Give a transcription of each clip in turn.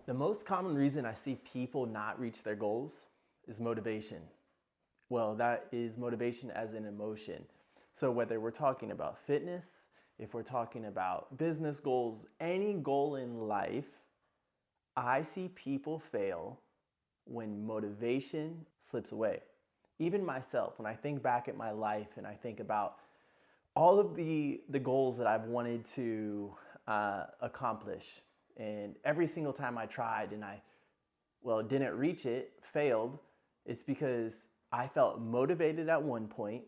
The most common reason I see people not reach their goals is motivation. Well, that is motivation as an emotion. So whether we're talking about fitness, if we're talking about business goals, any goal in life, I see people fail when motivation slips away. Even myself, when I think back at my life and I think about all of the goals that I've wanted to accomplish, and every single time I tried and didn't reach it, failed, it's because I felt motivated at one point,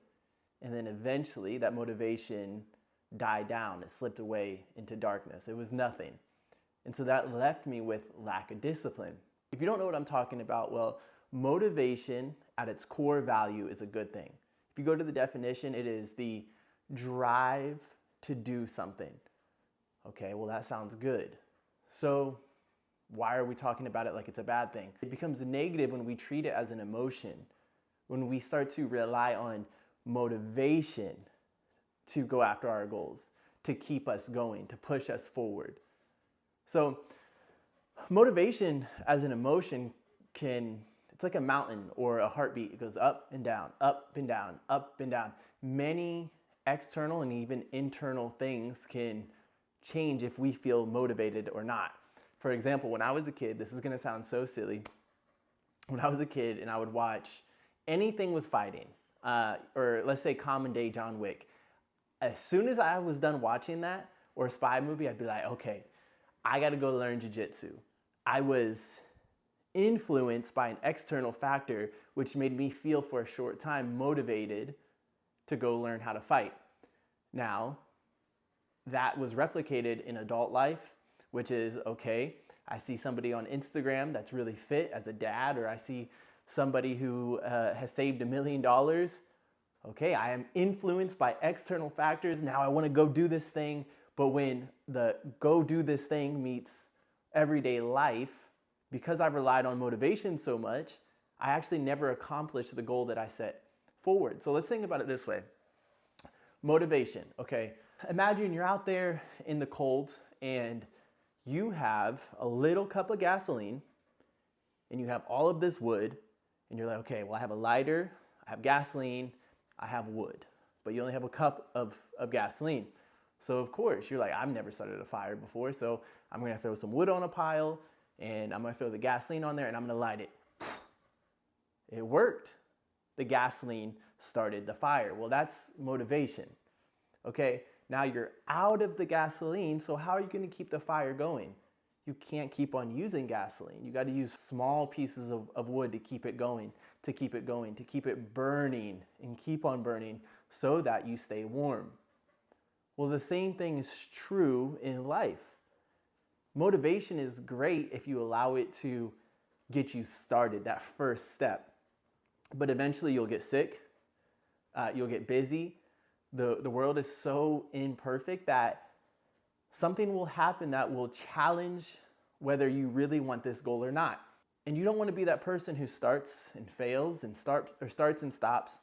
and then eventually that motivation died down. It slipped away into darkness. It was nothing. And so that left me with lack of discipline. If you don't know what I'm talking about, well, motivation at its core value is a good thing. If you go to the definition, it is the drive to do something. Okay, well, that sounds good. So why are we talking about it like it's a bad thing? It becomes negative when we treat it as an emotion, when we start to rely on motivation to go after our goals, to keep us going, to push us forward. So motivation as an emotion it's like a mountain or a heartbeat. It goes up and down, up and down, up and down. Many external and even internal things can change if we feel motivated or not. For example, when I was a kid, this is gonna sound so silly. When I was a kid and I would watch anything with fighting, or let's say Common Day John Wick, as soon as I was done watching that or a spy movie, I'd be like, okay, I gotta go learn jiu-jitsu. I was influenced by an external factor, which made me feel for a short time motivated to go learn how to fight. Now, that was replicated in adult life, which is, okay, I see somebody on Instagram that's really fit as a dad, or I see somebody who has saved $1 million. Okay, I am influenced by external factors. Now I want to go do this thing. But when the go do this thing meets everyday life, because I've relied on motivation so much, I actually never accomplished the goal that I set forward. So let's think about it this way. Motivation, okay? Imagine you're out there in the cold and you have a little cup of gasoline and you have all of this wood and you're like, okay, well, I have a lighter, I have gasoline, I have wood, but you only have a cup of gasoline. So of course, you're like, I've never started a fire before, so I'm gonna throw some wood on a pile and I'm gonna throw the gasoline on there and I'm gonna light it. It worked. The gasoline started the fire. Well, that's motivation, okay? Now you're out of the gasoline, so how are you gonna keep the fire going? You can't keep on using gasoline. You gotta use small pieces of wood to keep it going, to keep it going, to keep it burning and keep on burning so that you stay warm. Well, the same thing is true in life. Motivation is great if you allow it to get you started, that first step. But eventually you'll get sick, you'll get busy. The world is so imperfect that something will happen that will challenge whether you really want this goal or not. And you don't want to be that person who starts and fails and starts and stops,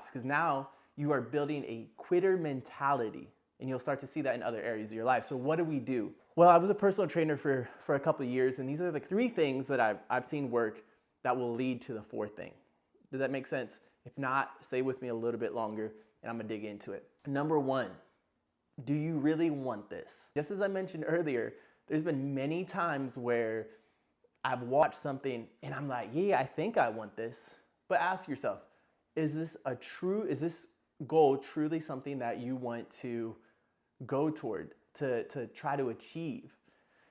because now you are building a quitter mentality. And you'll start to see that in other areas of your life. So what do? Well, I was a personal trainer for a couple of years, and these are the 3 things that I've seen work that will lead to the 4th thing. Does that make sense? If not, stay with me a little bit longer, and I'm gonna dig into it. Number 1, do you really want this? Just as I mentioned earlier, there's been many times where I've watched something, and I'm like, yeah, I think I want this. But ask yourself, is this goal truly something that you want to go toward, to try to achieve?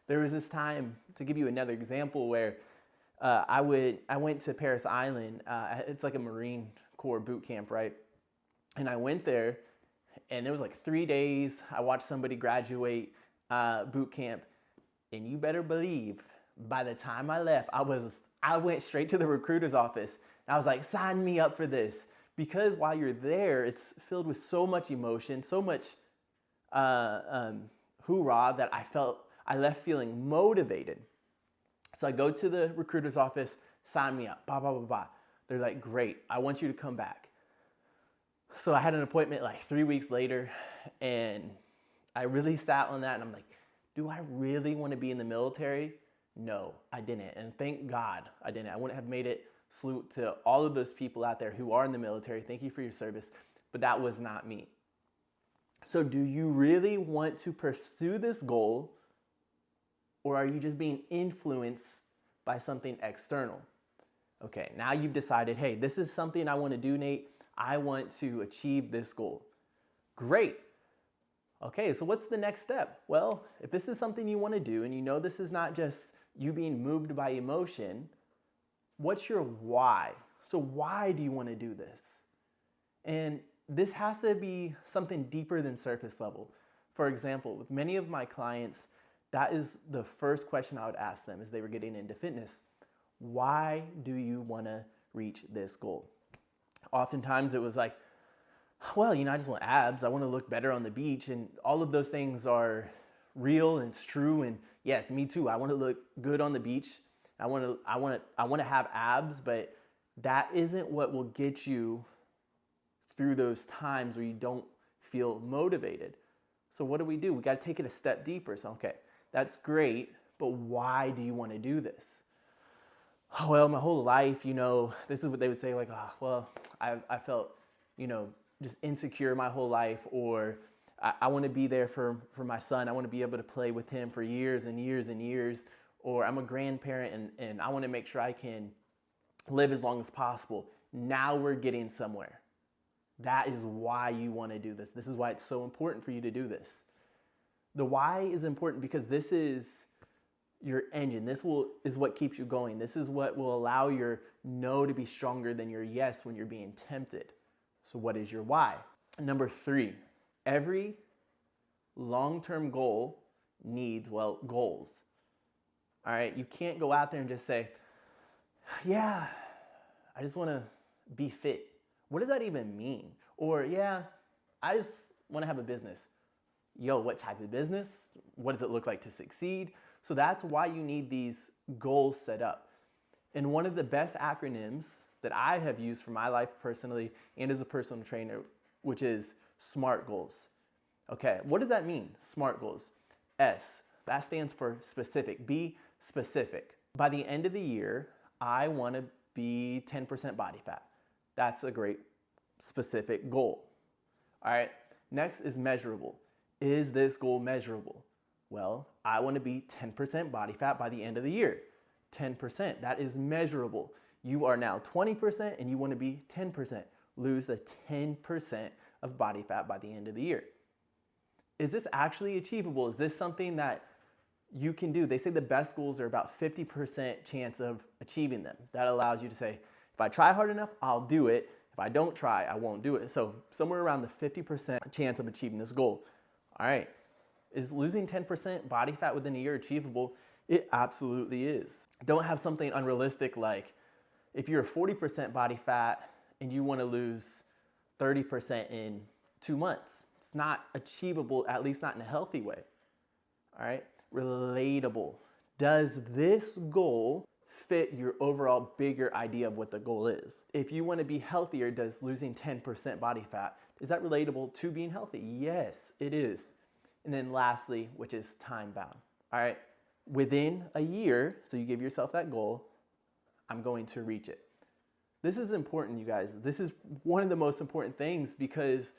There was this time, to give you another example, where I went to Paris Island. It's like a Marine Corps boot camp, right? And I went there, and there was like 3 days. I watched somebody graduate boot camp, and you better believe, by the time I left, I went straight to the recruiter's office. And I was like, sign me up for this. Because while you're there, it's filled with so much emotion, so much hoorah, that I left feeling motivated. So I go to the recruiter's office, sign me up, blah, blah, blah, blah. They're like, great, I want you to come back. So I had an appointment like 3 weeks later, and I really sat on that, and I'm like, Do I really want to be in the military? No, I didn't. And thank God I didn't. I wouldn't have made it. Salute to all of those people out there who are in the military. Thank you for your service. But that was not me. So do you really want to pursue this goal, or are you just being influenced by something external? Okay, now you've decided, hey, this is something I want to do, Nate. I want to achieve this goal. Great. Okay, so what's the next step? Well, if this is something you want to do and you know this is not just you being moved by emotion, what's your why? So why do you want to do this? And this has to be something deeper than surface level. For example, with many of my clients, that is the first question I would ask them as they were getting into fitness. Why do you want to reach this goal? Oftentimes it was like, well, I just want abs. I want to look better on the beach. And all of those things are real and it's true. And yes, me too. I want to look good on the beach. I want to have abs, but that isn't what will get you through those times where you don't feel motivated. So what do? We got to take it a step deeper. So, okay, that's great, but why do you want to do this? Oh, well, my whole life, this is what they would say, like, I felt, just insecure my whole life, or I want to be there for my son. I want to be able to play with him for years and years and years. Or I'm a grandparent and I want to make sure I can live as long as possible. Now we're getting somewhere. That is why you want to do this. This is why it's so important for you to do this. The why is important because this is your engine. This is what keeps you going. This is what will allow your no to be stronger than your yes when you're being tempted. So what is your why? Number 3, every long-term goal needs, goals. All right, you can't go out there and just say, yeah, I just want to be fit. What does that even mean? Or, yeah, I just want to have a business. Yo, what type of business? What does it look like to succeed? So that's why you need these goals set up. And one of the best acronyms that I have used for my life personally and as a personal trainer, which is SMART goals. Okay, what does that mean? SMART goals. S, that stands for specific. B, specific. By the end of the year, I want to be 10% body fat. That's a great specific goal. All right, next is measurable. Is this goal measurable? Well, I want to be 10% body fat by the end of the year. 10%, that is measurable. You are now 20% and you want to be 10%. Lose the 10% of body fat by the end of the year. Is this actually achievable? Is this something that you can do? They say the best goals are about 50% chance of achieving them. That allows you to say, if I try hard enough, I'll do it. If I don't try, I won't do it. So somewhere around the 50% chance of achieving this goal. All right, is losing 10% body fat within a year achievable? It absolutely is. Don't have something unrealistic like if you're 40% body fat and you want to lose 30% in 2 months. It's not achievable, at least not in a healthy way. All right, relatable. Does this goal fit your overall bigger idea of what the goal is? If you want to be healthier, does losing 10% body fat, is that relatable to being healthy? Yes, it is. And then lastly, which is time bound. All right, within a year, so you give yourself that goal, I'm going to reach it. This is important, you guys. This is one of the most important things because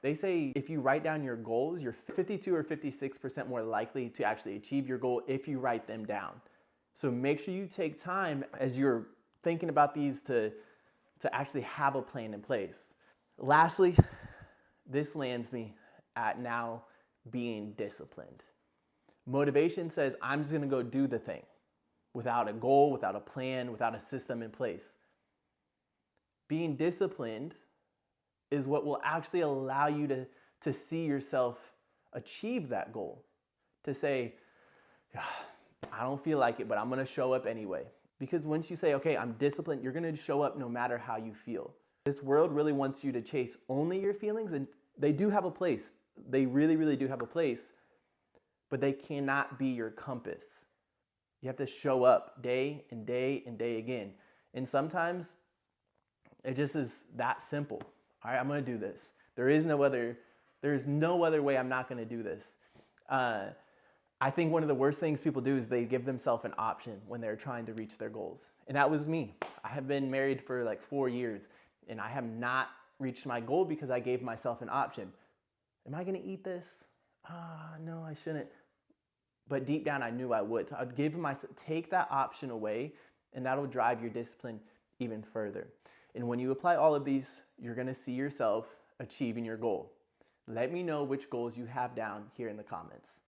they say if you write down your goals, you're 52 or 56% more likely to actually achieve your goal if you write them down. So make sure you take time as you're thinking about these to actually have a plan in place. Lastly, this lands me at now being disciplined. Motivation says, I'm just gonna go do the thing without a goal, without a plan, without a system in place. Being disciplined is what will actually allow you to see yourself achieve that goal. To say, I don't feel like it, but I'm gonna show up anyway. Because once you say, okay, I'm disciplined, you're gonna show up no matter how you feel. This world really wants you to chase only your feelings, and they do have a place. They really, really do have a place, but they cannot be your compass. You have to show up day and day and day again. And sometimes it just is that simple. All right, I'm gonna do this. There is no other way I'm not gonna do this. I think one of the worst things people do is they give themselves an option when they're trying to reach their goals. And that was me. I have been married for like 4 years and I have not reached my goal because I gave myself an option. Am I going to eat this? No, I shouldn't. But deep down, I knew I would. So I'd give myself, take that option away, and that'll drive your discipline even further. And when you apply all of these, you're going to see yourself achieving your goal. Let me know which goals you have down here in the comments.